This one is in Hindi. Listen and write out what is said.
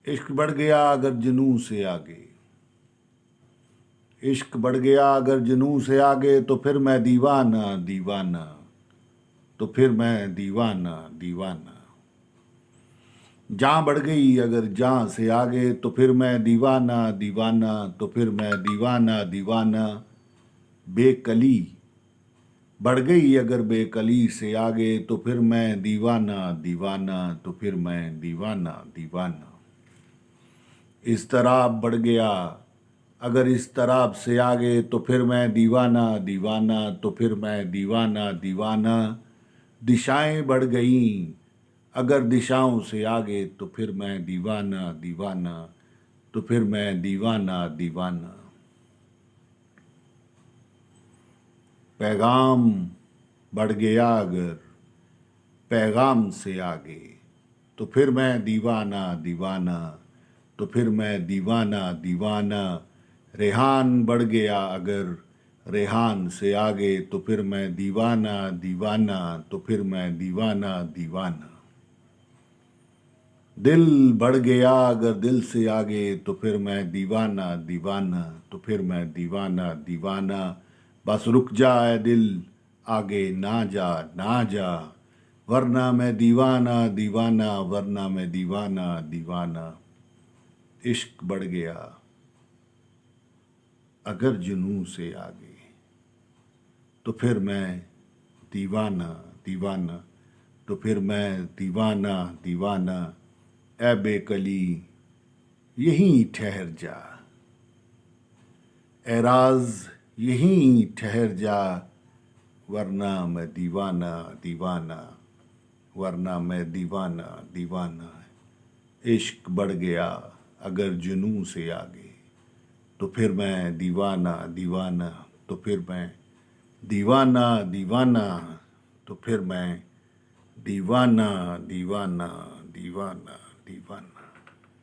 इश्क बढ़ गया अगर जुनून से आगे, इश्क बढ़ गया अगर जुनून से आगे, तो फिर मैं दीवाना दीवाना, तो फिर मैं दीवाना दीवाना। जान बढ़ गई अगर जान से आगे, तो फिर मैं दीवाना दीवाना, तो फिर मैं दीवाना दीवाना। बेकली बढ़ गई अगर बेकली से आगे, तो फिर मैं दीवाना दीवाना, तो फिर मैं दीवाना दीवाना। इस तरह बढ़ गया अगर इस तरह से आगे, तो फिर मैं दीवाना दीवाना, तो फिर मैं दीवाना दीवाना। दिशाएं बढ़ गईं अगर दिशाओं से आगे, तो फिर मैं दीवाना दीवाना, तो फिर मैं दीवाना दीवाना। पैगाम बढ़ गया अगर पैगाम से आगे, तो फिर मैं दीवाना दीवाना, तो फिर मैं दीवाना दीवाना। रेहान बढ़ गया अगर रेहान से आगे, तो फिर मैं दीवाना दीवाना, तो फिर मैं दीवाना दीवाना। दिल बढ़ गया अगर दिल से आगे, तो फिर मैं दीवाना दीवाना, तो फिर मैं दीवाना दीवाना। बस रुक जाए दिल आगे ना जा ना जा, वरना मैं दीवाना दीवाना, वरना मैं दीवाना दीवाना। इश्क बढ़ गया अगर जुनून से आगे, तो फिर मैं दीवाना दीवाना, तो फिर मैं दीवाना दीवाना। ऐ बेकली यहीं ठहर जा, ऐ राज यहीं ठहर जा, वरना मैं दीवाना दीवाना, वरना मैं दीवाना दीवाना। इश्क बढ़ गया अगर जुनून से आगे, तो फिर मैं दीवाना दीवाना, तो फिर मैं दीवाना दीवाना, तो फिर मैं दीवाना दीवाना दीवाना दीवाना।